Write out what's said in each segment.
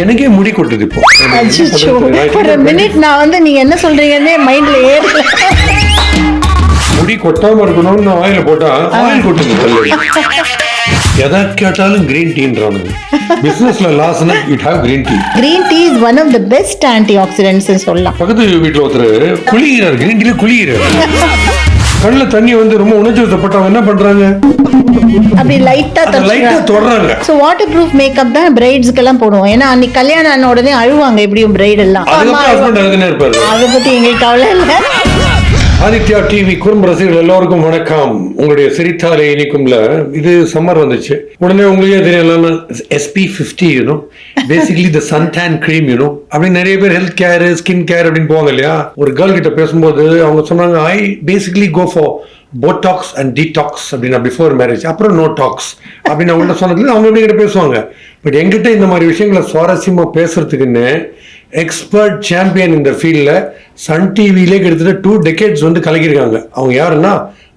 எனக்கே முடி கொட்டுது இப்போ. ஒரு மினிட் நான் வந்து நீங்க என்ன சொல்றீங்கன்னே மைண்ட்ல ஏறல. முடி கொட்டாம இருக்கணும்னு நான் ஆயில போட்டா ஆயில் கொட்டுது தள்ளி. எதை கேட்டாலும் கிரீன் டீன்றானுங்க. பிசினஸ்ல லாஸ்னா you have green tea. Green tea is one of the best antioxidants சொல்லலாம். பக்கத்து வீட்டுல ஒருத்தர் குளிக்கிறார், கிரீன் டீல குளிக்கிறார். கண்ணுல தண்ணி வந்து ரொம்ப உணர்ச்சி வசப்பட்டவங்க என்ன பண்றாங்க, அப்படி லைட்டா தொடறாங்க. சோ வாட்டர் ப்ரூஃப் மேக்கப் தான் பிரைட்ஸ்க்கு எல்லாம் போடுவோம். ஏன்னா அன்னைக்கு கல்யாணம் ஆன உடனே அழுவாங்க எப்படியும் பிரைட் எல்லாம். அதை பத்தி எங்களுக்கு கவலை இல்லை. ஆதித்யா டிவி குறும்பு ரசிகர்கள் எல்லாருக்கும் வணக்கம். உங்களுடைய சிரித்தாலே இனிக்கும்ல இது சம்மர் வந்துச்சு. உடனே உங்களுக்கே தெரியல SP50 பேசிக்கலி தி சன் டேன் கிரீம் அப்படின்னு நிறைய பேர் ஹெல்த் கேர் ஸ்கின் கேர் அப்படின்னு போவாங்க இல்லையா. ஒரு கேர்ள் கிட்ட பேசும்போது அவங்க சொன்னாங்க, I basically go for botox and detox அப்படின்னா பிஃபோர் மேரேஜ், அப்புறம் நோ டாக்ஸ் அப்படின்னு அவங்கள்ட்ட சொன்னதுல அவங்க எப்படி கிட்ட பேசுவாங்க. பட் எங்கிட்ட இந்த மாதிரி விஷயங்களை சுவாரஸ்யமா பேசுறதுக்குன்னு எக்ஸ்பர்ட் சாம்பியன் இந்த ஃபீல்ட்ல சன் டிவிலே கிட்டத்தட்ட 2 decades வந்து கலக்கிருக்காங்க. அவங்க யாருன்னா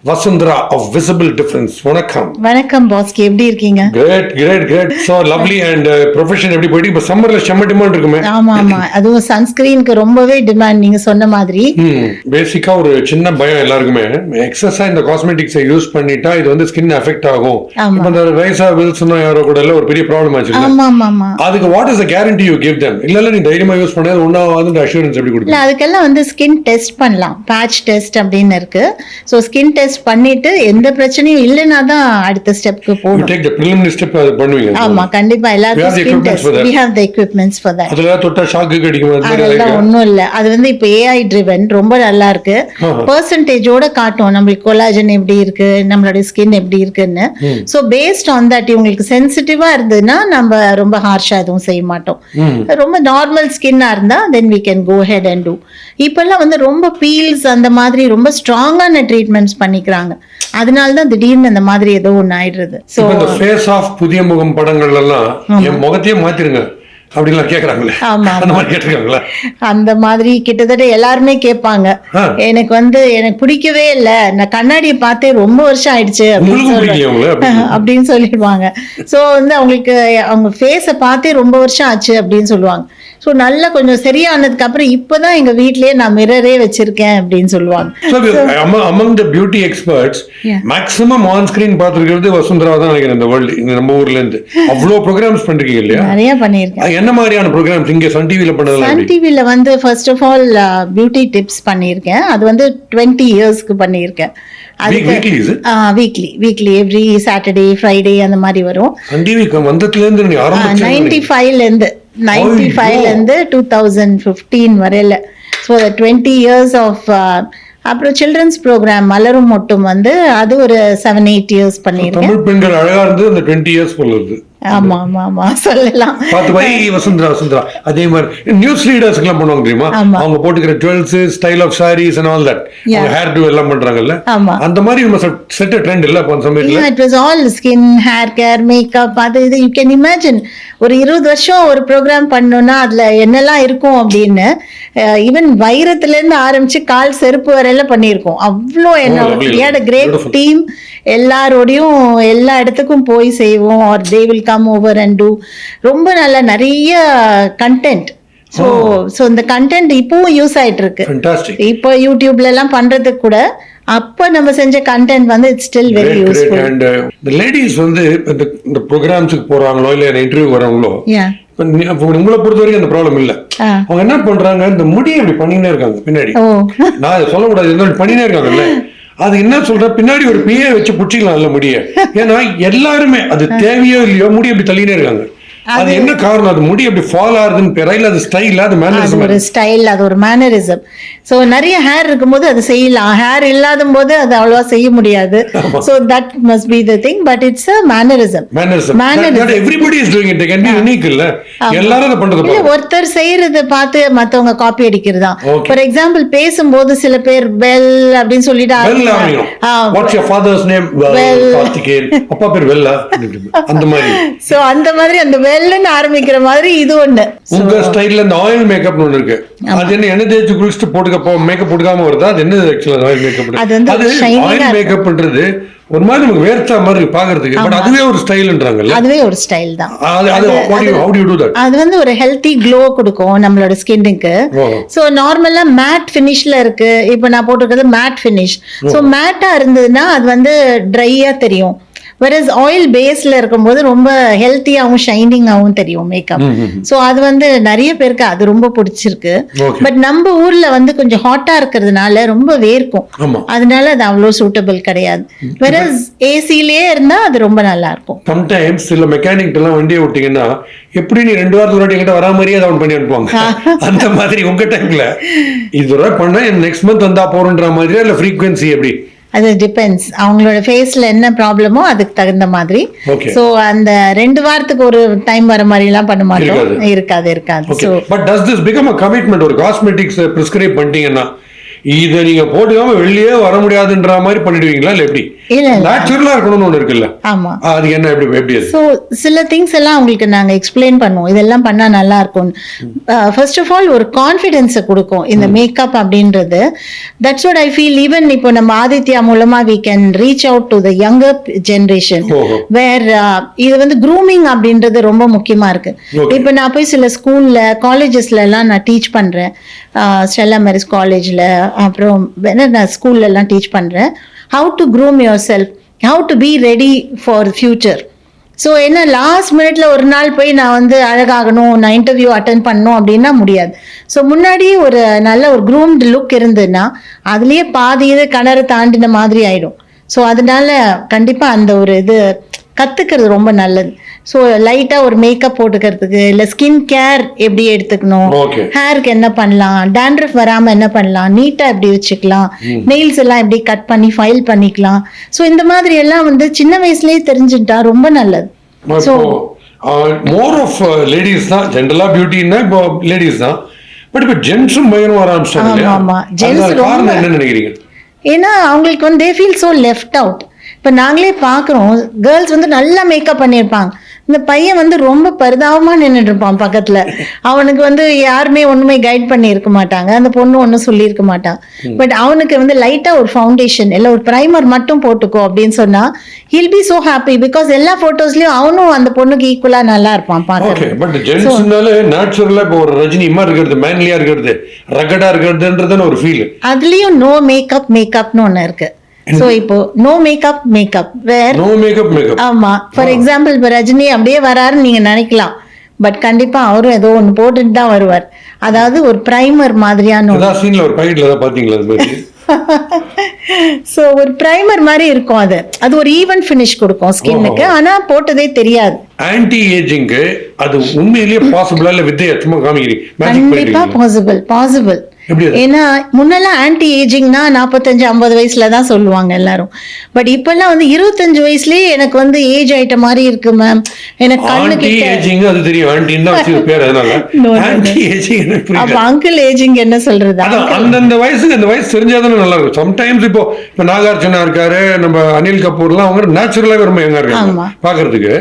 வசுந்தரா ஆஃப் விசிபிள் டிஃபரன்ஸ். வணக்கம். வணக்கம் பாஸ்கி, எப்படி இருக்கீங்க? Great great great. So lovely. And profession எப்படி போயிட்டு இப்ப சம்மர்ல செம்ம டிமாண்ட் இருக்குமே. ஆமா ஆமா, அதுவும் சன்ஸ்கிரீனுக்கு ரொம்பவே டிமாண்ட் நீங்க சொன்ன மாதிரி. பேசிக்கா ஒரு சின்ன பயம் எல்லாருக்குமே, எக்ஸஸா இந்த காஸ்மெட்டிக்ஸை யூஸ் பண்ணிட்டா இது வந்து ஸ்கின் அஃபெக்ட் ஆகும். இப்ப இந்த ரைசா வில்சன் யாரோ கூட ஒரு பெரிய ப்ராப்ளம் ஆச்சு. ஆமா ஆமா, அதுக்கு what is the guarantee you give them? இல்ல நீ தைரியமா யூஸ் பண்ணாத ஒண்ணாவது அஷூரன்ஸ் எப்படி கொடுப்பீங்க? அதுக்கெல்லாம் வந்து ஸ்கின் டெஸ்ட் பண்ணலாம், பேட்ச் டெஸ்ட் அப்படின்னு இருக்கு. சோ ஸ்கின் டெஸ்ட் பண்ணிட்டு எந்த பிரச்சனையும் இல்லைன்னா தான் அடுத்த ஸ்டெப்க்கு போகணும். You take the preliminary step அது பண்ணுவீங்க. ஆமா கண்டிப்பா, எல்லாரும் skin test we have the equipments for that. அதெல்லாம் தொட்டா ஷாக் கிடைக்குமா? அதெல்லாம் ஒண்ணும் இல்ல. அது வந்து இப்ப AI driven ரொம்ப நல்லா இருக்கு. பெர்சன்டேஜோட காட்டும் நம்மளுக்கு கொலாஜன் எப்படி இருக்கு, நம்மளுடைய ஸ்கின் எப்படி இருக்குன்னு. சோ பேஸ்ட் ஆன் தட் உங்களுக்கு சென்சிட்டிவா இருந்ததுன்னா நம்ம ரொம்ப ஹார்ஷா எதுவும் செய்ய மாட்டோம். ரொம்ப நார்மல் ஸ்கின்னா இருந்தா then we can go ahead and do. இப்பெல்லாம் வந்து ரொம்ப பீல்ஸ் அந்த மாதிரி ரொம்ப ஸ்ட்ராங்கான ட்ரீட்மெண்ட்ஸ் பண்ணிக்கிறாங்க. அதனால தான் திடீர்னு அந்த மாதிரி ஏதோ ஒண்ணு ஆயிடுறது. சோ இந்த ஃபேஸ் ஆஃப் புதிய முகம் படங்கள் எல்லாம் என் முகத்தையே மாத்திருங்க அப்படிலாம் கேக்குறாங்களே, அந்த மாதிரி கேட்டிருக்காங்களா? அந்த மாதிரி கிட்டத்தட்ட எல்லாருமே கேட்பாங்க. எனக்கு வந்து எனக்கு பிடிக்கவே இல்ல, நான் கண்ணாடியை பார்த்தே ரொம்ப வருஷம் ஆயிடுச்சு அப்படின்னு சொல்லிடுவாங்க. சோ வந்து அவங்களுக்கு அவங்க ஃபேஸை பார்த்தே ரொம்ப வருஷம் ஆச்சு அப்படின்னு சொல்லுவாங்க. ஸோ நல்லா கொஞ்சம் சரியானதுக்கு அப்புறம் இப்பதான் எங்க வீட்லயே நான் மிரரே வச்சிருக்கேன் அப்படின்னு சொல்லுவாங்க. among the beauty experts maximum on screen பாத்துக்கிறது வசுந்தரா தான் நினைக்கிறேன். இந்த வேர்ல்ட் இந்த நம்ம ஊர்ல இருந்து அவ்வளவு ப்ரோகிராம்ஸ் பண்றீங்க இல்லையா? நிறைய பண்ணிருக்கேன். என்ன மாதிரியான ப்ரோகிராம்ஸ் இங்க சன் டிவில பண்ணதெல்லாம்? சன் டிவில வந்து first of all beauty tips பண்ணிருக்கேன். அது வந்து 20 இயர்ஸ்க்கு பண்ணிருக்கேன். வீக்லி எவ்ரி சாட்டர்டே ஃப்ரைடே அந்த மாதிரி வரும். சன் டிவி வந்ததுல இருந்து நீ ஆரம்பிச்சீங்க 95ல இருந்து 95ல இருந்து 2015 வரையில. So 20 years of. அப்புறம் சில்ட்ரன்ஸ் ப்ரோக்ராம் மலரும் மொட்டும் வந்து அது ஒரு 7-8 இயர்ஸ் பண்ணிருக்கேன். தமிழ் பெண்கள் அழகா இருந்து அந்த 20 இயர்ஸ் போல இருக்கு. ஆமா ஆமா ஆமா சொல்லலாம். வசுந்தரா அதே மாதிரி நியூஸ் ரீடர்ஸ் எல்லாம் பண்ணுவாங்க தெரியுமா? அவங்க போட்டுக்கிற jewels, style of saris and all that, hairdo எல்லாம் பண்றாங்கல்ல, அந்த மாதிரி நம்ம செட் ட்ரெண்ட் இல்ல அப்ப சமயத்துல. it was all skin, hair care, makeup. அது இது you can imagine ஒரு 20 வருஷம் ஒரு ப்ரோக்ராம் பண்ணோம்னா அதுல என்னெல்லாம் இருக்கும் அப்படின்னு. ஈவன் வைரத்துல இருந்து ஆரம்பிச்சு கால் செருப்பு வரையில பண்ணிருக்கோம். அவ்வளோ என்ன கிரேட் டீம். எல்லாரோடையும் எல்லா இடத்துக்கும் போய் செய்வோம். or they will come over and do ரொம்ப நல்ல நிறைய கண்டென்ட். சோ இந்த கண்டென்ட் இப்பவும் யூஸ் ஆயிட்டு இருக்கு. இப்போ யூடியூப்ல எல்லாம் பண்றதுக்கு கூட அப்ப நம்ம செஞ்ச கண்டென்ட் வந்து it's still very useful. And the ladies வந்து இந்த ப்ரோகிராம்ஸ்க்கு போறாங்களோ இல்ல இன்டர்வியூ வராங்களோ, உங்களை பொறுத்த வரைக்கும் அந்த ப்ராப்ளம் இல்ல. அவங்க என்ன பண்றாங்க, இந்த முடியை அப்படி பண்ணினே இருக்காங்க பின்னாடி. நான் சொல்லக்கூடாது, பண்ணினே இருக்காங்கல்ல. அது என்ன சொல்ற, பின்னாடி ஒரு பிஏ வச்சு புடிச்சிக்கலாம் இல்ல முடிய. ஏன்னா எல்லாருமே அது தேவையோ இல்லையோ முடி அப்படி தள்ளினே இருக்காங்க. அது என்ன காரணம்? அது முடி அப்படி ஃபால் ஆகுதுன்னு பேரையில அது ஸ்டைல், அது மேனரிசம். ஒரு ஸ்டைல், அது ஒரு மேனரிசம். சோ நிறைய ஹேர் இருக்கும்போது அது செய்யலாம், ஹேர் இல்லாத போது அது அவ்வளவா செய்ய முடியாது. So that must be the thing. But it's a mannerism. That everybody is doing it. It can be unique இல்ல, எல்லாரும் அத பண்றது. இல்ல ஒருத்தர் செய்யறத பார்த்து மத்தவங்க காப்பி அடிக்கிறதா. ஃபார் எக்ஸாம்பிள் பேசும்போது சில பேர் வெல் அப்படின்னு சொல்லிட்டு what's your father's name? Karthikeyan. அப்பா பேர் வெல்லா அந்த மாதிரி. சோ அந்த மாதிரி அந்த எல்லுன்னு ஆரம்பிக்கிற மாதிரி இது ஒண்ணு. உங்க ஸ்டைல்ல இந்த ஆயில் மேக்கப் ஒண்ணு இருக்கு. அது என்ன எண்ணெய் தேய்ச்சி குளிச்சுட்டு போட்டுக்க மேக்கப் போட்டுக்காம வருதா? அது என்ன ஆக்சுவலா ஆயில் மேக்கப்? அது ஆயில் மேக்கப்ன்றது ஒரு மாதிரி நமக்கு வேர்த்தா மாதிரி பாக்குறதுக்கு, பட் அதுவே ஒரு ஸ்டைல்ன்றாங்கல்ல. அதுவே ஒரு ஸ்டைல் தான். அது வந்து ஒரு ஹெல்த்தி க்ளோ கொடுக்கும் நம்மளோட ஸ்கின்னுக்கு. சோ நார்மலா மேட் ஃபினிஷ்ல இருக்கு. இப்போ நான் போட்டிருக்கிறது மேட் ஃபினிஷ். சோ மேட்டா இருந்ததுன்னா அது வந்து ட்ரையா தெரியும். வெரஸ் ஆயில் பேஸ்ல இருக்கும்போது ரொம்ப ஹெல்த்தியாவும் ஷைனிங்காவும் தெரியும் மேக்கப். சோ அது வந்து நிறைய பேருக்கு அது ரொம்ப பிடிச்சிருக்கு. பட் நம்ம ஊர்ல வந்து கொஞ்சம் ஹாட்டா இருக்கிறதுனால ரொம்ப வேர்க்கும், அதனால அது அவ்வளவு சூட்டபிள் கிடையாது. வெரஸ் ஏசிலேயே இருந்தா அது ரொம்ப நல்லா இருக்கும். சம்டைம்ஸ் சில மெக்கானிக் எல்லாம் வண்டியை விட்டீங்கன்னா எப்படி நீ 2 வாரத்துக்கு முன்னாடி என்கிட்ட வரா மாதிரியே அதை பண்ணி அனுப்புவாங்க. அந்த மாதிரி உங்க டைம்ல இது ஒரு பண்ணா நெக்ஸ்ட் மந்த் வந்தா போறன்ற மாதிரியா இல்ல ஃப்ரீக்வன்சி எப்படி? அது டிபெண்ட்ஸ், அவங்களோட ஃபேஸ்ல என்ன ப்ராப்ளமோ அதுக்கு தகுந்த மாதிரி. சோ அந்த 2 வாரத்துக்கு ஒரு டைம் வர மாதிரி எல்லாம் பண்ண மாட்டோம். இருக்காது. So but does this become a commitment? ஒரு காஸ்மெட்டிக்ஸ் பிரிஸ்கிரைப் பண்ணிட்டீங்கன்னா இத நீங்க போட்டுக்காம வெளியே வர முடியாதுன்ற மாதிரி பண்ணிடுவீங்களா இல்ல எப்படி? நேச்சுரலா இருக்கணும்னு ஒண்ணு இருக்குல்ல. ஆமா, அது என்ன எப்படி? சோ சில திங்ஸ் எல்லாம் உங்களுக்கு நாங்க எக்ஸ்பிளைன் பண்ணுவோம், இதெல்லாம் பண்ணா நல்லா இருக்கும். ஃபர்ஸ்ட் ஆஃப் ஆல் ஒரு கான்ஃபிடன்ஸை கொடுக்கும் இந்த மேக்கப் அப்படின்றது. That's what I feel. Even இப்போ நம்ம ஆதித்யா மூலமா we can reach out to the younger generation where இது வந்து grooming அப்படின்றது ரொம்ப முக்கியமா இருக்கு. இப்போ நான் போய் சில ஸ்கூல்ல காலேஜஸ்ல எல்லாம் நான் டீச் பண்றேன். ஸ்டெல்லா மேரிஸ் காலேஜ்ல, அப்புறம் நான் ஸ்கூல்ல எல்லாம் டீச் பண்றேன். how to groom yourself, how to be ready for future. So என்ன லாஸ்ட் மினிட்ல ஒரு நாள் போய் நான் வந்து அழகாகணும், நான் இன்டர்வியூ அட்டென்ட் பண்ணணும் அப்படின்னா முடியாது. ஸோ முன்னாடி ஒரு நல்ல ஒரு க்ரூம்டு லுக் இருந்ததுன்னா அதுலயே பாதி இது கிணறு தாண்டின மாதிரி ஆயிடும். ஸோ அதனால கண்டிப்பா அந்த ஒரு இது கத்துக்கிறது ரொம்ப நல்லது. ஸோ லைட்டா ஒரு மேக்கப் போட்டுக்கிறதுக்கு, இல்ல ஸ்கின் கேர் எப்படி எடுத்துக்கணும், ஹேருக்கு என்ன பண்ணலாம், டேண்ட்ரஃப் வராம என்ன பண்ணலாம், நீட்டா எப்படி வச்சுக்கலாம், நெயில்ஸ் எல்லாம் எப்படி கட் பண்ணி ஃபைல் பண்ணிக்கலாம். ஸோ இந்த மாதிரி எல்லாம் வந்து சின்ன வயசுலயே தெரிஞ்சுட்டா ரொம்ப நல்லது. ஸோ மோர் ஆஃப் லேடிஸ் தான் ஜென்ரலா பியூட்டின்னா இப்போ லேடிஸ் தான். பட் இப்போ ஜென்ஸும் பயணம் ஆரம்பிச்சிட்டாங்க. ஆமா, ஜென்ஸ் காரணம் என்ன நினைக்கிறீங்க? ஏன்னா அவங்களுக்கு வந்து they feel so left out. இப்போ நாங்களே பார்க்குறோம், கேர்ள்ஸ் வந்து நல்லா மேக்கப் பண்ணியிருப்பாங்க, இந்த பையன் வந்து ரொம்ப பரிதாபமா நின்றுட்டு இருப்பான் பக்கத்துல. அவனுக்கு வந்து யாருமே ஒண்ணுமே கைட் பண்ணி இருக்க மாட்டாங்க, அந்த பொண்ணு ஒன்னும் சொல்லி இருக்க மாட்டான். பட் அவனுக்கு வந்து லைட்டா ஒரு ஃபவுண்டேஷன் இல்ல ஒரு பிரைமர் மட்டும் போட்டுக்கோ அப்படின்னு சொன்னா he'll be so happy because எல்லா போட்டோஸ்லயும் அவனும் அந்த பொண்ணுக்கு ஈக்குவலா நல்லா இருப்பான் பாக்க. பட் ஜென்ஸ்னால நேச்சுரலா இப்போ ஒரு ரஜினி மாதிரி இருக்கிறது, மேன்லியா இருக்கிறது, ரகடா இருக்கிறதுன்றதுன்னு ஒரு ஃபீல். அதுலயும் நோ மேக்கப்னு ஒண்ணு இருக்கு. சோ இப்போ நோ மேக்கப் வேர் நோ மேக்கப். ஆமா, ஃபார் எக்ஸாம்பிள் இப்ப ரஜினி அப்படியே வராருன்னு நீங்க நினைக்கலாம், பட் கண்டிப்பா அவரும் ஏதோ ஒண்ணு போட்டுட்டு தான் வருவார். அதாவது ஒரு பிரைமர் மாதிரியான சீன்ல ஒரு பாக்கெட்ல தான் பாத்தீங்களா அது மாதிரி. சோ ஒரு பிரைமர் மாதிரி இருக்கும். அது ஒரு ஈவன் ஃபினிஷ் கொடுக்கும் ஸ்கின்னுக்கு, ஆனா போட்டதே தெரியாது. ஆன்டி ஏஜிங்க்கு அது உண்மையிலேயே பாசிபிளா இல்ல வித்தையா சும்மா காமிக்கிறீங்க? கண்டிப்பா பாசிபிள். ஏன்னா முன்னெல்லாம் ஆன்டி ஏஜிங்னா 45-50 வயசுல தான் சொல்லுவாங்க எல்லாரும். பட் இப்பெல்லாம் வந்து 25 வயசுலயே எனக்கு வந்து ஏஜ் ஆயிட்ட மாதிரி இருக்கு மேம், எனக்கு கண்ணுக்கு ஏஜிங் அது தெரியும். ஆன்டின்னா பேர் அதனால ஆன்டி ஏஜிங். அப்ப அங்கிள் ஏஜிங் என்ன சொல்றது? அந்த வயசுக்கு அந்த வயசு தெரிஞ்சாதானே நல்லா இருக்கும். சம்டைம்ஸ் இப்போ நாகார்ஜுனா இருக்காரு, நம்ம அனில் கபூர்லாம் அவங்க நேச்சுரலாவே ரொம்ப யங்கா இருக்காங்க பாக்குறதுக்கு.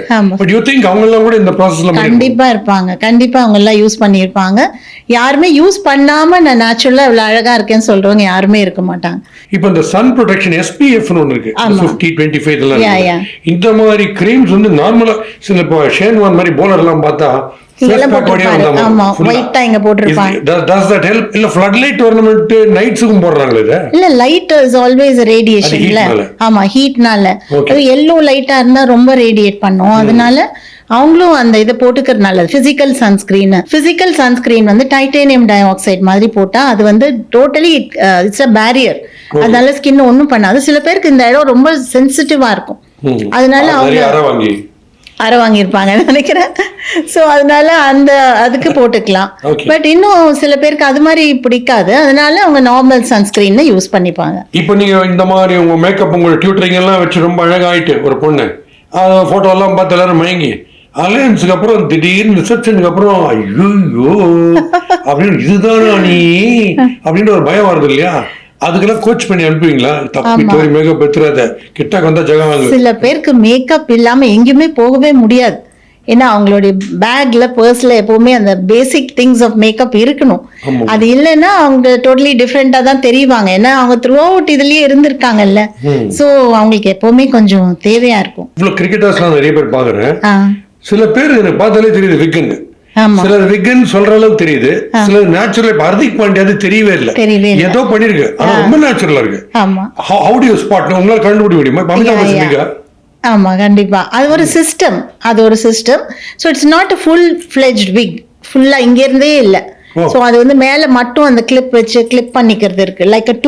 பட் யூ திங்க் அவங்க எல்லாம் கூட இந்த ப்ராசஸ்ல கண்டிப்பா இருப்பாங்க, கண்டிப்பா அவங்க எல்லாம் யூஸ் பண்ணிருப்பாங்க. யாருமே யூஸ் பண்ணாம நான் நேச்சுரலா இவ்வளவு அழகா இருக்கேன்னு சொல்றவங்க யாருமே இருக்க மாட்டாங்க. இப்போ இந்த சன் ப்ரொடெக்ஷன் SPF னு ஒன்னு இருக்கு, 50, 25 எல்லாம். இந்த மாதிரி கிரீம்ஸ் வந்து நார்மலா சில இப்போ ஷேன்வான் மாதிரி போலர் எல்லாம் பார்த்தா அவங்களும் அந்த இதை போட்டுக்கிறது நல்லது. பிசிக்கல் சன்ஸ்கிரீன் வந்து டைட்டேனியம் டை ஆக்சைடு மாதிரி போட்டா அது வந்து டோட்டலி இட்ஸ் அ பேரியர். அதனால ஸ்கின் ஒன்றும் பண்ணாது. சில பேருக்கு இந்த இடம் ரொம்ப சென்சிட்டிவா இருக்கும், அதனால அவங்க அரை வாங்கியிருப்பாங்க நினைக்கிறேன். ஸோ அதனால அதுக்கு போட்டுக்கலாம். பட் இன்னும் சில பேருக்கு அது மாதிரி பிடிக்காது, அதனால அவங்க நார்மல் சன்ஸ்கிரீன் யூஸ் பண்ணிப்பாங்க. இப்போ நீங்க இந்த மாதிரி உங்க மேக்கப் உங்க டியூட்டரிங் எல்லாம் வச்சு ரொம்ப அழகாயிட்டு ஒரு பொண்ணு போட்டோ எல்லாம் பார்த்து எல்லாரும் மயங்கி அலையன்ஸுக்கு அப்புறம் திடீர்னு ரிசப்ஷனுக்கு அப்புறம் ஐயோ அப்படின்னு இதுதானா நீ அப்படின்னு ஒரு பயம் வருது இல்லையா? அதுக்கெல்லாம் கோச் பண்ணி அனுப்புவீங்களா? தப்பி மேக்கப் எடுத்துறாத, கிட்ட வந்தா ஜெகம் வாங்க. சில பேருக்கு மேக்கப் இல்லாம எங்கேயுமே போகவே முடியாது. ஏன்னா அவங்களுடைய பேக்ல பர்ஸ்ல எப்பவுமே அந்த பேசிக் திங்ஸ் ஆஃப் மேக்கப் இருக்கணும். அது இல்லைன்னா அவங்க டோட்டலி டிஃப்ரெண்டா தான் தெரிவாங்க. ஏன்னா அவங்க த்ரூ அவுட் இதுலயே இருந்திருக்காங்கல்ல. சோ அவங்களுக்கு எப்பவுமே கொஞ்சம் தேவையா இருக்கும். இவ்வளவு கிரிக்கெட்டர்ஸ்லாம் நிறைய பேர் பாக்குறேன். சில பேர் எனக்கு பார்த்தாலே தெரியுது விக்குன்னு. சிலர் விக்கன் சொல்ற அளவுக்கு தெரியுது, சிலர் நேச்சுரலா. இப்ப ஹர்திக் பாண்டியா அது தெரியவே இல்லை, ஏதோ பண்ணிருக்கு, ஆனா ரொம்ப நேச்சுரலா இருக்கு. How do you spot? உங்களால கண்டுபிடிக்க முடியுமா? அமிதாப் பச்சன். ஆமா, கண்டிப்பா. அது ஒரு சிஸ்டம், அது ஒரு system. So it's not a full fledged wig, ஃபுல்லா இங்க இருந்தே இல்ல. ஸோ அது வந்து மேல மட்டும் அந்த கிளிப் வச்சு கிளிப் பண்ணிக்கிறது இருக்கு, லைக் அ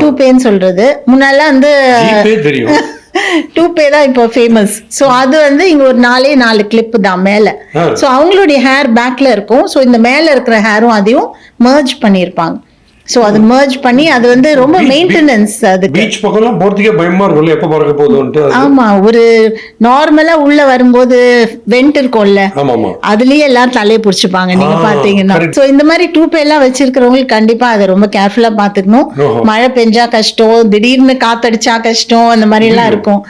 டூபேன்னு சொல்றது. முன்னால வந்து தெரியும், டூபே தான் இப்போ ஃபேமஸ். ஸோ அது வந்து இங்க ஒரு 4 கிளிப் தான் மேல. ஸோ அவங்களுடைய ஹேர் பேக்ல இருக்கும். ஸோ இந்த மேல இருக்கிற ஹேரும் அதையும் மர்ஜ் பண்ணியிருப்பாங்க. சோ அது மர்ஜ் பண்ணி அது வந்து ரொம்ப மெயின்டெனன்ஸ். அதுக்கு பீச் பக்கம்லாம் போறதுக்கே பயமா இருக்கும்ல, எப்ப பறக்க போகுதுன்ட்டு. ஆமா, ஒரு நார்மலா உள்ள வரும்போது வெண்ட் இருக்கும்ல, அதுலயே எல்லாரும் தலையை புடிச்சுப்பாங்க நீங்க பாத்தீங்கன்னா. சோ இந்த மாதிரி டூபே எல்லாம் வச்சிருக்கிறவங்களுக்கு கண்டிப்பா அதை ரொம்ப கேர்ஃபுல்லா பாத்துக்கணும். மழை பெஞ்சா கஷ்டம், திடீர்னு காத்தடிச்சா கஷ்டம், அந்த மாதிரி எல்லாம் இருக்கும்.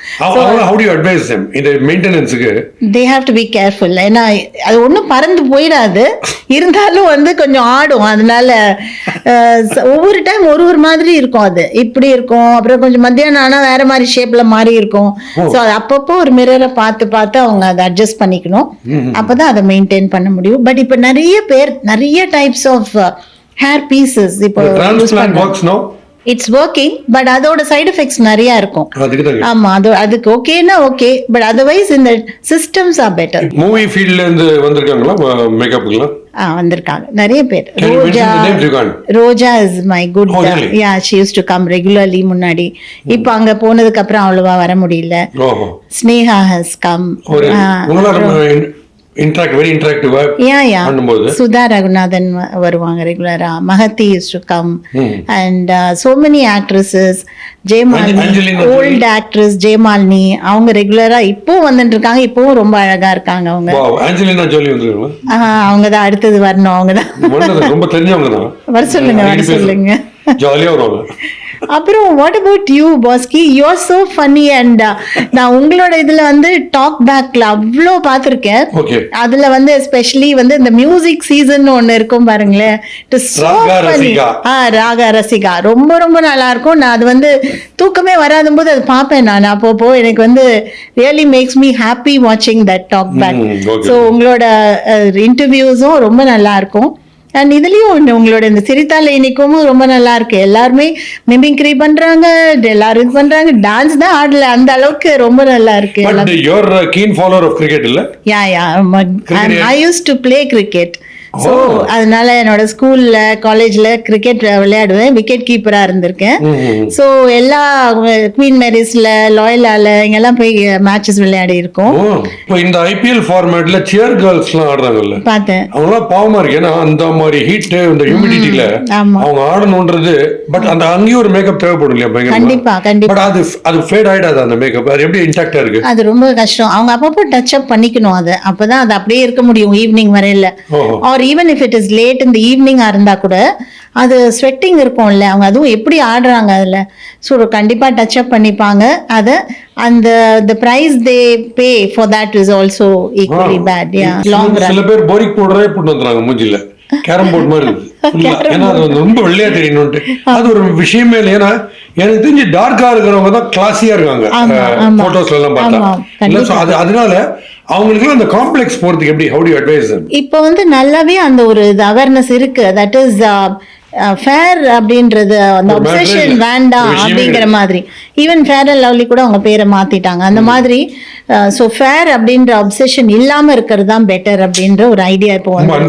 How do you advise them இந்த மெயின்டெனன்ஸ்க்கு? They have to be careful. ஏன்னா அது ஒண்ணும் பறந்து போயிடாது, இருந்தாலும் வந்து கொஞ்சம் ஆடும். அதனால ஒவ்வொரு டைம் ஒரு மாதிரி இருக்கும். அது இப்படி இருக்கும், அப்புறம் கொஞ்சம் மத்தியானம் ஆனா வேற மாதிரி ஷேப்ல மாறி இருக்கும். சோ அது அப்பப்போ ஒரு மிரரை பார்த்து அவங்க அதை அட்ஜஸ்ட் பண்ணிக்கணும். அப்பதான் அதை மெயின்டைன் பண்ண முடியும். பட் இப்ப நிறைய பேர் நிறைய டைப்ஸ் ஆஃப் ஹேர் பீசஸ் இப்போ இட்ஸ் ஒர்க்கிங். பட் அதோட சைடு எஃபெக்ட்ஸ் நிறைய இருக்கும். ஆமா, அதுக்கு ஓகேனா ஓகே, பட் அதர்வைஸ் இந்த சிஸ்டம்ஸ் ஆர் பெட்டர். மூவி ஃபீல்ட்ல இருந்து வந்திருக்காங்களா மேக்கப்க்குலாம்? வந்திருக்காங்க நிறைய பேர். Roja is my good. Yeah, she used to come regularly முன்னாடி. இப்போ அங்க போனதுக்கு அப்புறம் அவ்வளவா வர முடியல. Sneha has come. சுதா ரகுநாதன் வருவாங்க ரெகுலரா. Mahathi used to come and so many actresses. Jayamalini, volt actress Jayamalini, அவங்க ரெகுலரா இப்போ வந்துட்டு இருக்காங்க. இப்பவும் ரொம்ப அழகா இருக்காங்க அவங்க. அவங்கதான் அடுத்தது வரணும். அவங்கதான் ரொம்ப தெரிஞ்சவங்க தான். வர சொல்லுங்க. ஜாலியா வருவாங்க. அப்புறம் what about you Bhaski? You are so funny. And நான் உங்களோட இதுல வந்து டாக் பேக்ல அவ்வளோ பார்த்திருக்கேன். அதுல வந்து எஸ்பெஷலி வந்து இந்த மியூசிக் சீசன் ஒண்ணு இருக்கும் பாருங்களேன், ராகா ரசிகா, ரொம்ப ரொம்ப நல்லா இருக்கும். நான் அது வந்து தூக்கமே வராத போது அது பார்ப்பேன் நான் அப்பப்போ. எனக்கு வந்து ரியலி மேக்ஸ் மீ ஹாப்பி வாட்சிங் தட் டாக் பேக். ஸோ உங்களோட இன்டர்வியூஸும் ரொம்ப நல்லா இருக்கும். அண்ட் இதுலயும் உங்களோட இந்த சிரித்தால இனிக்கும் ரொம்ப நல்லா இருக்கு. எல்லாருமே மிமிக்ரி பண்றாங்க, எல்லாரும் இது பண்றாங்க, டான்ஸ் தான் ஆடல, அந்த அளவுக்கு ரொம்ப நல்லா இருக்கு. I used to play cricket. So அதனால என்னோட ஸ்கூல்ல காலேஜ்ல கிரிக்கெட் விளையாடுவேன், விக்கெட் கீப்பரா இருந்திருக்கேன். ஸோ எல்லா குவீன் மேரிஸ்ல, லாயலால இங்கெல்லாம் போய் மேட்சஸ் விளையாடி இருக்கோம். இந்த ஐபிஎல் ஃபார்மேட்ல சியர் கேர்ள்ஸ்லாம் ஆடுறாங்கல்ல, பார்த்தேன். அவங்களாம் பாவமா இருக்கு, ஏன்னா அந்த மாதிரி ஹீட், இந்த ஹியூமிடிட்டில அவங்க ஆடணும்ன்றது. பட் அந்த அங்கேயும் ஒரு மேக்கப் தேவைப்படும் இல்லையா? கண்டிப்பா கண்டிப்பா. பட் அது ஃபேட் ஆயிடாது அந்த மேக்கப், அது எப்படி இன்டாக்டா இருக்கு? அது ரொம்ப கஷ்டம். அவங்க அப்பப்போ டச் அப் பண்ணிக்கணும். அது அப்பதான் அது அப்படியே இருக்க முடியும் ஈவினிங் வரையில. Even if it is late இந்த ஈவினிங்கா இருந்தா கூட அது ஸ்வெட்டிங் இருக்கும்ல, அவங்க அதுவும் எப்படி ஆடுறாங்க அதுல. ஸோ கண்டிப்பா டச் அப் பண்ணிப்பாங்க. அதை அந்த the price they pay for that is also equally bad. Long run. சில பேர் போரிக் பவுடரே போட்டு வந்துறாங்க மூஞ்சில, கேரம் போர்ட் மாதிரி இருக்கு. ஏன்னா அது ரொம்ப வெள்ளையா தெரியணும்ட்டு அது ஒரு விஷயமே இல்லை. ஏன்னா எனக்கு தெரிஞ்சு டார்க்கா இருக்கிறவங்க தான் கிளாஸியா இருக்காங்க போட்டோஸ்ல எல்லாம் பார்த்தா. அதனால அவங்களுக்கு அந்த காம்ப்ளெக்ஸ் போறதுக்கு எப்படி, how do you advise them? இப்போ வந்து நல்லாவே அந்த ஒரு அவேர்னஸ் இருக்கு. தட் இஸ் ஃபேர் அப்படின்றது, அந்த அப்சஷன் வேண்டாம் அப்படிங்கிற மாதிரி. ஈவன் ஃபேர் அண்ட் லவ்லி கூட அவங்க பேரை மாத்திட்டாங்க அந்த மாதிரி. ஸோ ஃபேர் அப்படின்ற அப்சஷன் இல்லாம இருக்கிறது தான் பெட்டர் அப்படின்ற ஒரு ஐடியா இப்போ வந்து.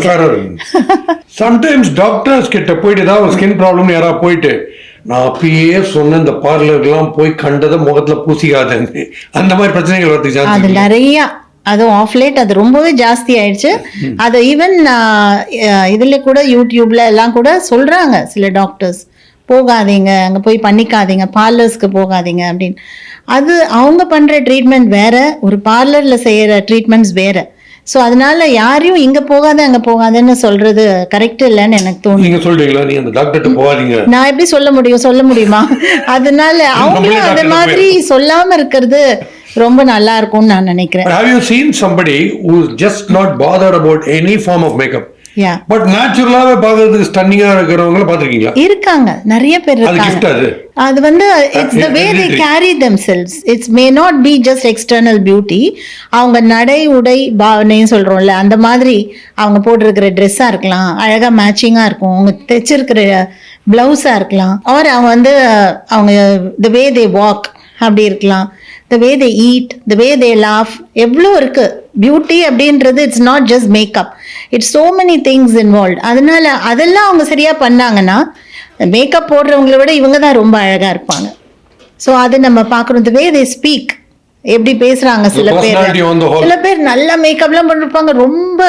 சம்டைம்ஸ் டாக்டர்ஸ் கிட்ட போயிட்டு ஏதாவது ஸ்கின் ப்ராப்ளம் யாராவது போயிட்டு, நான் அப்பயே சொன்ன இந்த பார்லர்லாம் போய் கண்டதை முகத்துல பூசிக்காதேன்னு, அந்த மாதிரி பிரச்சனைகள் வரதுக்கு அது நிறைய. அதுவும் ஆஃப் லேட் அது ரொம்பவே ஜாஸ்தி ஆயிடுச்சு. அது ஈவன் இதுல கூட யூடியூப்ல எல்லாம் கூட சொல்றாங்க சில டாக்டர்ஸ், போகாதீங்க அங்க போய் பண்ணிக்காதீங்க, பார்லர்ஸ்க்கு போகாதீங்க அப்படின்னு. அது அவங்க பண்ற ட்ரீட்மெண்ட் வேற, ஒரு பார்லர்ல செய்யற ட்ரீட்மெண்ட்ஸ் வேற. சோ அதனால யாரையும் இங்க போகாத அங்க போகாதன்னு சொல்றது கரெக்ட் இல்லைன்னு எனக்கு தோணுது. நீங்க சொல்றீங்களா, நீங்க அந்த டாக்டர்ட்ட போகாதீங்க, நான் எப்படி சொல்ல முடியுமா? அதனால அவங்களும் அந்த மாதிரி சொல்லாம இருக்கிறது ரொம்ப நல்லா இருக்கும்னு நான் நினைக்கிறேன். But have you seen somebody who's just not bothered about any form of makeup? Yeah. But நேச்சுரலாவே பார்க்கிறதுக்கு ஸ்டன்னிங்கா இருக்கிறவங்கள பாத்திருக்கீங்களா? இருக்காங்க, நிறைய பேர் இருக்காங்க. அது வந்து it's the way they carry themselves. It's may not be just external beauty. அவங்க நடை உடை பாவனைன்னு சொல்றோம்ல, அந்த மாதிரி அவங்க போட்டிருக்கிற ட்ரெஸ்ஸா இருக்கலாம், அழகா மேட்சிங்கா இருக்கும், அவங்க தைச்சிருக்கிற பிளவுஸா இருக்கலாம், ஆர் அவங்க வந்து அவங்க த வே தே வாக் அப்படி இருக்கலாம், த வே they eat, the way they laugh, எவ்வளோ இருக்கு பியூட்டி அப்படின்றது. It's not just makeup, it's so many things involve. அதனால அதெல்லாம் அவங்க சரியா பண்ணாங்கன்னா மேக்கப் போடுறவங்கள விட இவங்க தான் ரொம்ப அழகா இருப்பாங்க. ஸோ அது நம்ம பார்க்கணும். த வே தே ஸ்பீக், எப்படி பேசுறாங்க. சில பேர் நல்ல மேக்கப்லாம் பண்ணிருப்பாங்க, ரொம்ப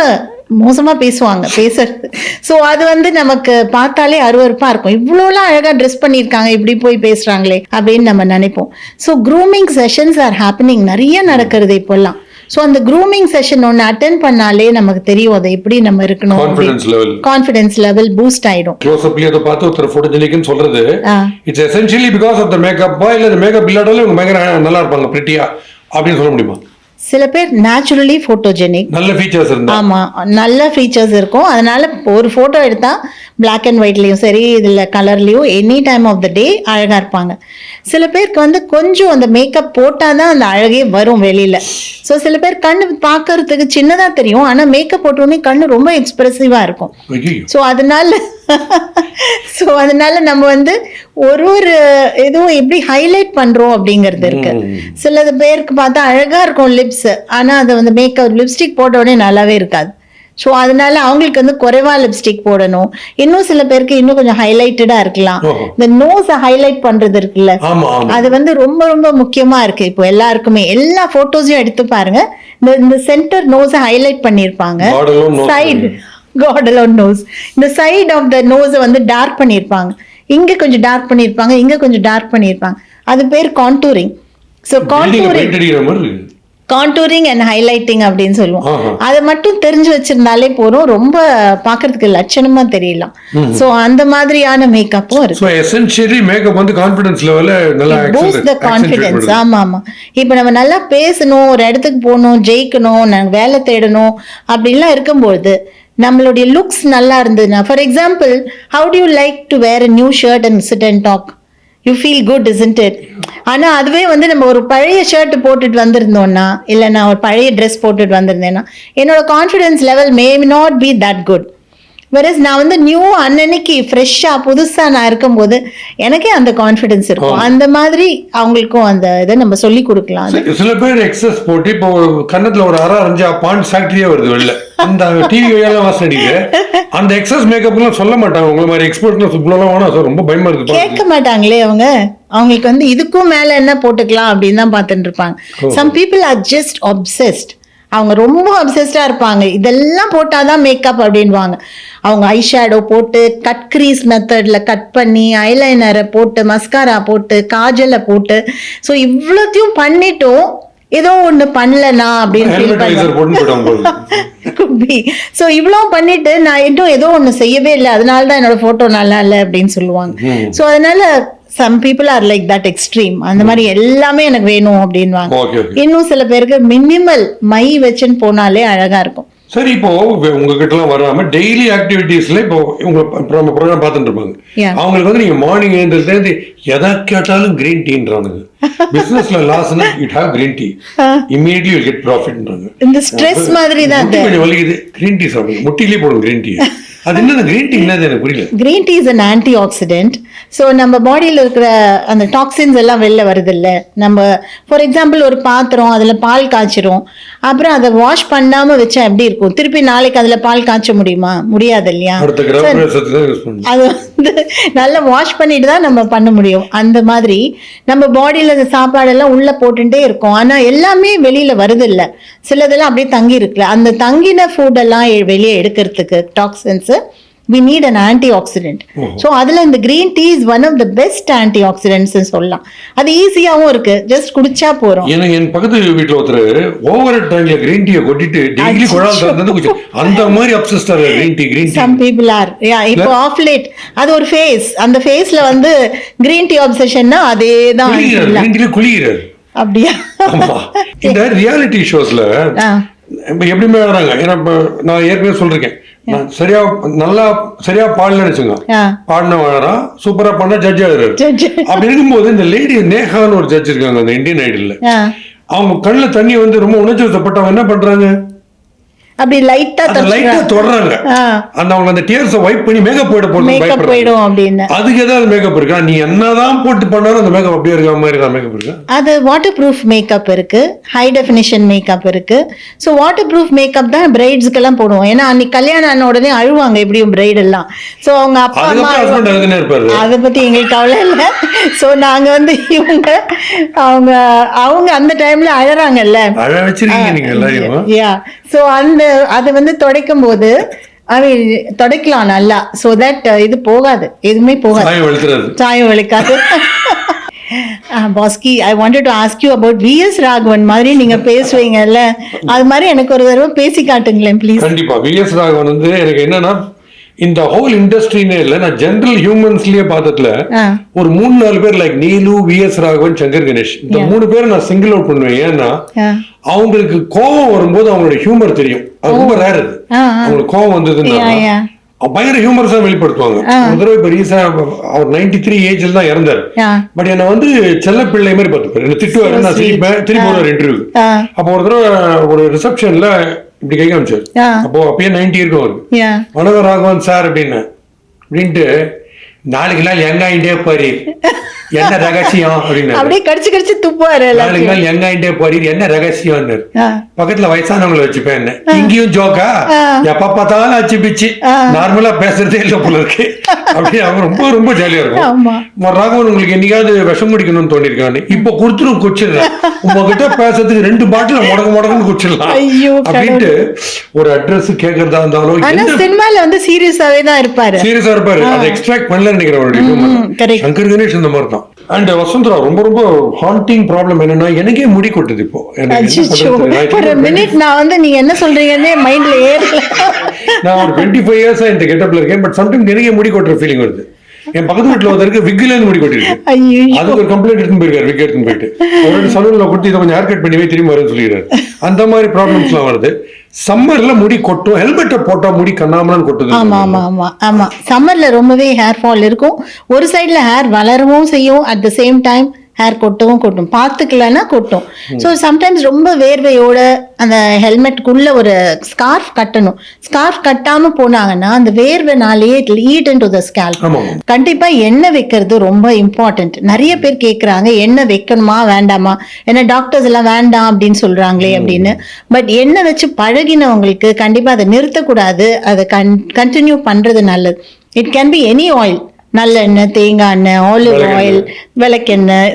மோசமா பேசுவாங்க பேசுறது. ஸோ அது வந்து நமக்கு பார்த்தாலே அருவருப்பா இருக்கும். இவ்வளோலாம் அழகா ட்ரெஸ் பண்ணியிருக்காங்க, இப்படி போய் பேசுறாங்களே அப்படின்னு நம்ம நினைப்போம். So grooming sessions are happening, நிறைய நடக்கிறது இப்போல்லாம். ஸோ அந்த க்ரூமிங் செஷன் ஒன்று அட்டென்ட் பண்ணாலே நமக்கு தெரியும் அதை எப்படி நம்ம இருக்கணும். கான்ஃபிடன்ஸ் லெவல் பூஸ்ட் ஆயிடும். க்ளோஸ் அப்ல அத பார்த்து ஒருத்தர் போட்டோஜெனிக்னு சொல்றது it's essentially because of the makeup. இல்ல மேக்கப் இல்லாட்டாலும் இவங்க பயங்கர நல்லா இருப்பாங்க, பிரிட்டியா அப்படின்னு சொல்ல முடியுமா? சில பேர் நேச்சுரலி போட்டோஜெனிக், நல்ல ஃபீச்சர்ஸ் இருந்தா. ஆமா, நல்ல ஃபீச்சர்ஸ் இருக்கும். அதனால ஒரு போட்டோ எடுத்தா பிளாக் அண்ட் ஒயிட்லயும் சரி, இதுல கலர்லயும் எனி டைம் ஆஃப் த டே அழகா இருப்பாங்க. சில பேருக்கு வந்து கொஞ்சம் அந்த மேக்கப் போட்டாதான் அந்த அழகே வரும் வெளியில. ஸோ சில பேர் கண்ணு பார்க்கறதுக்கு சின்னதா தெரியும், ஆனா மேக்கப் போட்டோடனே கண்ணு ரொம்ப எக்ஸ்பிரசிவா இருக்கும். ஸோ அதனால நம்ம வந்து ஒரு எதுவும் எப்படி ஹைலைட் பண்றோம் அப்படிங்கிறது இருக்கு. சில பேருக்கு பார்த்தா அழகா இருக்கும் லிப்ஸ், ஆனா அதை வந்து மேக்கப் லிப்ஸ்டிக் போட்ட உடனே நல்லாவே இருக்காது. ஸோ அதனால அவங்களுக்கு வந்து குறைவா லிப்ஸ்டிக் போடணும். இன்னும் சில பேருக்கு இன்னும் கொஞ்சம் ஹைலைட்டடா இருக்கலாம். இந்த நோஸை ஹைலைட் பண்றது இருக்குல்ல, அது வந்து ரொம்ப ரொம்ப முக்கியமா இருக்கு. இப்போ எல்லாருக்குமே எல்லா போட்டோஸையும் எடுத்து பாருங்க, இந்த சென்டர் நோஸை ஹைலைட் பண்ணிருப்பாங்க. சைடு காடலோன் நோஸ், இந்த சைடு ஆஃப் த நோஸை வந்து டார்க் பண்ணிருப்பாங்க. இங்க கொஞ்சம் டார்க் பண்ணிருப்பாங்க, இங்க கொஞ்சம் டார்க் பண்ணிருப்பாங்க. அது பேர் contouring. So contouring and highlighting அப்படின்னு சொல்லுவோம். அதை மட்டும் தெரிஞ்சு வச்சிருந்தாலே போறோம், ரொம்ப பாக்குறதுக்கு லட்சணமா தெரியலாம். சோ அந்த மாதிரியான மேக்கப்பும் இருக்கு. சோ எசென்ஷியலி மேக்கப் வந்து கான்ஃபிடன்ஸ் லெவல்ல நல்லா பூஸ்ட் தி கான்ஃபிடன்ஸ். ஆமா. இப்போ நம்ம நல்லா பேசணும், ஒரு இடத்துக்கு போகணும், ஜெயிக்கணும், நாங்க வேலை தேடணும் அப்படிலாம் இருக்கும்போது நம்மளுடைய லுக்ஸ் நல்லா இருந்ததுன்னா, for example, how do you like to wear a new shirt and sit and talk? You feel good, isn't it? ஆனா அதுவே வந்து நம்ம ஒரு பழைய ஷர்ட் போட்டுட்டு வந்திருந்தோம்னா, இல்ல நான் ஒரு பழைய ட்ரெஸ் போட்டுட்டு வந்திருந்தேன்னா, என்னோட confidence level may not be that good. Versus நான் வந்து நியூ அன்னன்னைக்கு ஃப்ரெஷ்ஷா புதுசா நான் இருக்கும்போது எனக்கே அந்த கான்ஃபிடன்ஸ் இருக்கும். அந்த மாதிரி அவங்களுக்கும் அந்த இதை நம்ம சொல்லி கொடுக்கலாம். சில பேர் எக்ஸஸ் போட்டு இப்போ கண்ணத்துல ஒரு அரை அரைஞ்சா பாண்ட் ஃபேக்டரியே வருது வெளில, அந்த டிவி வழியெல்லாம் வாசம் அடிக்குது. அந்த எக்ஸஸ் மேக்கப் எல்லாம் சொல்ல மாட்டாங்க, உங்களை மாதிரி எக்ஸ்பர்ட்னஸ் இவ்வளவு வேணா, ரொம்ப பயமா இருக்கு. கேட்க மாட்டாங்களே அவங்க. அவங்களுக்கு வந்து இதுக்கும் மேல என்ன போட்டுக்கலாம் அப்படின்னு தான் பார்த்துட்டு இருப்பாங்க. Some people are just obsessed. அவங்க ரொம்ப அப்சஸ்டா இருப்பாங்க, இதெல்லாம் போட்டாதான் மேக்கப் அப்படின்வாங்க. அவங்க ஐ ஷேடோ போட்டு, கட் கிரீஸ் மெத்தட்ல கட் பண்ணி, ஐலைனரை போட்டு, மஸ்காரா போட்டு, காஜலை போட்டு, ஸோ இவ்வளோத்தையும் பண்ணிட்டும் ஏதோ ஒண்ணு பண்ணலனா அப்படின்னு ஃபீல் பண்ணுவாங்க. ஸோ இவ்வளோ பண்ணிட்டு நான் இன்னும் ஏதோ ஒண்ணு செய்யவே இல்லை, அதனாலதான் என்னோட போட்டோ நல்லா இல்லை அப்படின்னு சொல்லுவாங்க. ஸோ அதனால some people are like that extreme. அந்த மாதிரி எல்லாமே எனக்கு வேணும் அப்படின்வாங்க. இன்னும் சில பேருக்கு மினிமல் மை வச்சுன்னு போனாலே அழகா இருக்கும். சரி, இப்போ உங்ககிட்ட எல்லாம் வராம டெய்லி ஆக்டிவிட்டீஸ்ல இப்போ உங்க ப்ரோக்ராம் பார்த்துட்டு இருப்பாங்க. அவங்களுக்கு வந்து நீங்க மார்னிங் எழுந்திருந்து எதை கேட்டாலும் கிரீன் டீன்றானுங்க. பிசினஸ்ல லாஸ்னா it have green tea, immediately will get ப்ராஃபிட்ன்றாங்க. இந்த ஸ்ட்ரெஸ் மாதிரி தான் கொஞ்சம் வலிக்குது, கிரீன் டீ சாப்பிடுங்க, முட்டிலே போடுங்க கிரீன் டீ. அது என்ன கிரீன் டீ? என்னது எனக்கு புரியல. Green tea is an antioxidant. So நம்ம பாடியில் இருக்கிற அந்த டாக்ஸின்ஸ் எல்லாம் வெளில வருது இல்லை. நம்ம ஃபார் எக்ஸாம்பிள் ஒரு பாத்திரம், அதில் பால் காய்ச்சிரும், அப்புறம் அதை வாஷ் பண்ணாமல் வச்சா எப்படி இருக்கும்? திருப்பி நாளைக்கு அதில் பால் காய்ச்ச முடியுமா? முடியாது இல்லையா? அது வந்து நல்லா வாஷ் பண்ணிட்டு தான் நம்ம பண்ண முடியும். அந்த மாதிரி நம்ம பாடியில் அந்த சாப்பாடெல்லாம் உள்ளே போட்டுட்டே இருக்கும், ஆனால் எல்லாமே வெளியில் வருது இல்லை. சிலதெல்லாம் அப்படியே தங்கி இருக்குல்ல, அந்த தங்கின ஃபுட்டெல்லாம் வெளியே எடுக்கிறதுக்கு toxins we need an antioxidant. So அதுல இந்த green tea is one of the best antioxidants சொல்லலாம். அது ஈஸியாவும் இருக்கு, ஜஸ்ட் குடிச்சா போறோம். என் பக்கத்து வீட்டுல ஒருத்தர் ஓவர் டைம்ல கிரீன் டீயை கொட்டிட்டு டெய்லி குழால் திறந்து குடிச்சு அந்த மாதிரி அப்சஸ்டா green tea. some people are இப்போ ஆஃப் லேட் அது ஒரு ஃபேஸ், அந்த ஃபேஸ்ல வந்து கிரீன் டீ அப்சஷன்னா அதேதான். கிரீன் டீல குளிக்கிறார். அப்படியா? ஆமா. இந்த ரியாலிட்டி ஷோஸ்ல எப்படிமே வராங்க. ஏன்னா நான் ஏற்கனவே சொல்றேன், நான் சரியா பாடலன்னு வச்சுங்க, பாடின வாழறா சூப்பரா பண்ண ஜட்ஜ் ஆகுறாரு. அப்படி இருக்கும்போது இந்த லேடி நேஹான்னு ஒரு ஜட்ஜ் இருக்காங்க அந்த இந்தியன் ஐடல்ல, அவங்க கண்ணுல தண்ணி வந்து ரொம்ப உணர்ச்சி வசப்பட்டவங்க என்ன பண்றாங்க, அப்படி லைட்டா தொடறாங்க. அந்த அவங்க அந்த டியர்ஸ் வைப் பண்ணி மேக்கப் போயிடும் அப்படின்னு. அதுக்கு ஏதாவது மேக்கப் இருக்கா? நீ என்னதான் போட்டு பண்ணாலும் அந்த மேக்கப் அப்படியே இருக்க மாதிரி தான் மேக்கப் இருக்கு. அது வாட்டர் ப்ரூஃப் மேக்கப் இருக்கு, ஹை டெஃபினிஷன் மேக்கப் இருக்கு. ஸோ வாட்டர் ப்ரூஃப் மேக்கப் தான் பிரைட்ஸ்க்கு எல்லாம் போடுவோம். ஏன்னா அன்னைக்கு கல்யாணம் ஆன உடனே அழுவாங்க எப்படியும் பிரைட் எல்லாம். ஸோ அவங்க அப்பா அம்மா அதை பத்தி எங்களுக்கு கவலை இல்லை. ஸோ நாங்க வந்து அவங்க அந்த டைம்ல அழறாங்கல்ல, அழ வச்சிருக்கீங்க நீங்க எல்லாரையும். ஸோ அது வந்து துடைக்கும் போது துடைக்கலாம் நல்லா. சோ தட் இது போகாது, எதுவுமே போகாது, சாயம் வலிக்காது. Bhaski, I wanted to ask you about VS Raghavan மாதிரி நீங்க பேசுவீங்கல்ல, அது மாதிரி எனக்கு ஒரு தடவை பேசி காட்டுங்களேன் ப்ளீஸ். கண்டிப்பா. விஎஸ் ராகவன் வந்து எனக்கு என்னன்னா, இந்த ஹோல் இண்டஸ்ட்ரினே இல்ல, நான் ஜெனரல் ஹியூமன்ஸ்லயே பார்த்ததுல ஒரு 3-4 பேர் லைக் நீலு, விஎஸ் ராகவன், சங்கர் கணேஷ், இந்த 3 பேரை நான் சிங்கிள் அவுட் பண்ணுவேன். ஏன்னா அவங்களுக்கு கோபம் வரும்போது அவங்களோட ஹியூமர் தெரியும். அது ரொம்ப ரேர். அவங்களுக்கு கோபம் வந்ததுன்னா பயங்கர ஹியூமர்ஸா வெளிப்படுத்துவாங்க. ஒரு தடவை இப்ப ரீசா அவர் 93 ஏஜ்ல தான் இறந்தாரு. பட் என்ன வந்து செல்ல பிள்ளை மாதிரி பார்த்துப்பாரு, என்ன திட்டுவாரு, நான் சிரிப்பேன், திருப்பி ஒரு இன்டர்வியூ. அப்போ ஒரு தடவை ஒரு ரிசப்ஷன்ல இப்படி கை காமிச்சாரு. அப்பயே 90 இருக்கும் அவருக்கு. வணக்கம் ராகவன் சார் அப்படின்ட்டு 4 நாள் எங்க ஆயிட்டே போறீ, என்ன ரகசியம் அப்படின்னு அப்படியே கடிச்சு கடிச்சு துப்புவாரு. 4 நாள் எங்க ஆயிட்டே போறீ, என்ன ரகசியம். பக்கத்துல வயசானவங்களை வச்சுப்பேன், என்ன இங்கேயும் ஜோக்கா, எப்ப பார்த்தாலும் அச்சு பிச்சு, நார்மலா பேசுறதே இல்ல போல இருக்கு அப்படி. அவங்க ரொம்ப ரொம்ப ஜாலியா இருக்கும். ராகவன் உங்களுக்கு என்னைக்காவது விஷம் குடிக்கணும்னு தோணிருக்கான்னு, இப்ப கொடுத்துரும் குடிச்சிடுறேன், உங்ககிட்ட பேசுறதுக்கு 2 பாட்டில் முடக்குன்னு குடிச்சிடலாம் அப்படின்ட்டு ஒரு அட்ரஸ் கேட்கறதா இருந்தாலும் சினிமால வந்து சீரியஸாவே தான் இருப்பாரு. அதை எக்ஸ்ட்ராக்ட் பண்ணல நினைக்கிறேன். சங்கர் கணேஷ் இந்த மாதிரி தான். அண்ட் வசுந்தரா ரொம்ப ரொம்ப ஹாண்டிங் ப்ராப்ளம் என்னன்னா, எனக்கே முடி கொட்டுது இப்போ. ஒரு மினிட் நான் வந்து நீங்க என்ன சொல்றீங்கன்னே மைண்ட்ல ஏறல. நான் ஒரு 25 இயர்ஸா இந்த கெட்டப்ல இருக்கேன். பட் சம்டைம்ஸ் எனக்கே முடி கொட்டுற ஃபீலிங் வருது. என் பக்கத்து வீட்டுல ஒருத்தருக்கு விக்ல இருந்து முடி கொட்டிருக்கு. அதுக்கு ஒரு கம்ப்ளைண்ட் எடுத்துன்னு போயிருக்காரு, விக் எடுத்துன்னு போயிட்டு அவரோட சலூன்ல கொடுத்து இதை கொஞ்சம் ஹேர் கட் பண்ணி திரும்பி வரேன்னு சொல்லிடுறாரு. அந்த மாதிரி ப்ராப்ளம்ஸ் எல்லாம் வருது. சம்மர்ல முடி கொட்டும், ஹெல்மெட்டை போட்டா முடி கண்ணாமலாம் கொட்டுது. ஆமா சம்மர்ல ரொம்பவே ஹேர் ஃபால் இருக்கும். ஒரு சைட்ல ஹேர் வளரவும் செய்யும், at the same time hair கொட்டும், பார்த்துக்கலன்னா கொட்டும். ஸோ சம்டைம்ஸ் ரொம்ப வேர்வையோட அந்த ஹெல்மெட்டுக்குள்ள ஒரு ஸ்கார்ஃப் கட்டணும். ஸ்கார்ஃப் கட்டாம போனாங்கன்னா அந்த வேர்வைனாலேயே ஈட் இன்டு தி ஸ்கேல்ப். கண்டிப்பா எண்ணெய் வைக்கிறது ரொம்ப இம்பார்ட்டன்ட். நிறைய பேர் கேட்கறாங்க எண்ணெய் வைக்கணுமா வேண்டாமா, ஏன்னா டாக்டர்ஸ் எல்லாம் வேண்டாம் அப்படின்னு சொல்றாங்களே அப்படின்னு. பட் எண்ணெய் வச்சு பழகினவங்களுக்கு கண்டிப்பா அதை நிறுத்தக்கூடாது, அதை கண்டினியூ பண்றது நல்லது. It can be any oil, நல்லெண்ணெய், தேங்காய் எண்ணெய், ஆலிவ் ஆயில், விளக்கெண்ணெய்.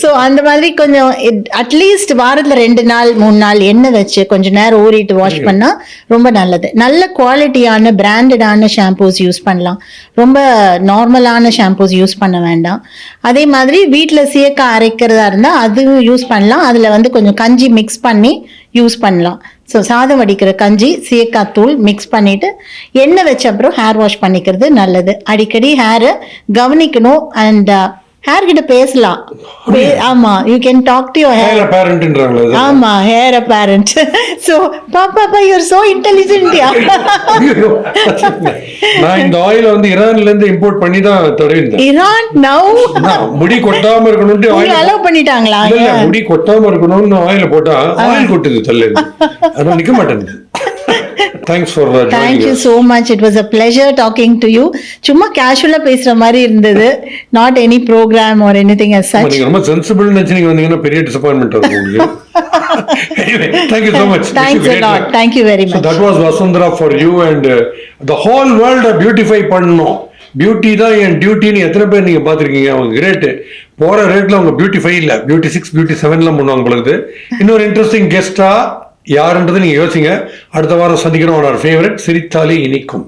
ஸோ அந்த மாதிரி கொஞ்சம் அட்லீஸ்ட் வாரத்துல 2 நாள் 3 நாள் எண்ணெய் வச்சு கொஞ்ச நேரம் ஊறிட்டு வாஷ் பண்ணா ரொம்ப நல்லது. நல்ல குவாலிட்டியான பிராண்டடான ஷாம்பூஸ் யூஸ் பண்ணலாம், ரொம்ப நார்மலான ஷாம்பூஸ் யூஸ் பண்ண வேண்டாம். அதே மாதிரி வீட்டில் சீயக்காய் அரைக்கிறதா இருந்தா அதுவும் யூஸ் பண்ணலாம். அதுல வந்து கொஞ்சம் கஞ்சி மிக்ஸ் பண்ணி யூஸ் பண்ணலாம். ஸோ சாதம் வடிக்கிற கஞ்சி, சீயக்காய் தூள் மிக்ஸ் பண்ணிட்டு எண்ணெய் வச்ச அப்புறம் ஹேர் வாஷ் பண்ணிக்கிறது நல்லது. அடிக்கடி ஹேரை கவனிக்கணும். அண்ட் ஹேர் கிட்ட பேசலாம். ஆமா, you can talk to your hair அப்பேரன்ட்ன்றாங்க. ஆமா, ஹேர் அப்பேரன்ட். சோ பாப்பா யூ ஆர் சோ இன்டெலிஜென்ட். நான் இந்த ஆயில் வந்து ஈரான்ல இருந்து இம்போர்ட் பண்ணி தான் தடவினேன். ஈரான் நவ முடி கொட்டாம இருக்கணும்னு ஆயில் அலோவ் பண்ணிட்டாங்களா? இல்ல, முடி கொட்டாம இருக்கணும்னு ஆயில போட்டா ஆயில் கொட்டுது தல்ல, அத நிக்க மாட்டேங்குது. Thanks for joining us. Thank you so much. It was a pleasure talking to you. சும்மா கேஷுவலா பேசுற மாதிரி இருந்தது, not any program or anything as such. நீங்க ரொம்ப சென்சிபிள் நினைச்சு நீங்க வந்தீங்கன்னா பெரிய டிசப்பாயின்ட்மென்ட் ஆகும் உங்களுக்கு. Anyway, thank you so much. Thanks a lot. Thank you very much. So that was Vasundhara for you, and the whole world beautify பண்ணனும். Beauty தான் என் டியூட்டின்னு எத்தனை பேர் நீங்க பாத்திருக்கீங்க? அவங்க கிரேட். போற ரேட்ல அவங்க பியூட்டிஃபை இல்ல, பியூட்டி 6 பியூட்டி 7 பண்ணுவாங்க பொழுது. இன்னொரு இன்ட்ரெஸ்டிங் கெஸ்டா யாருன்றது நீங்க யோசிங்க. அடுத்த வாரம் சந்திக்கிறோம். ஃபேவரட் சிரித்தாலே இனிக்கும்.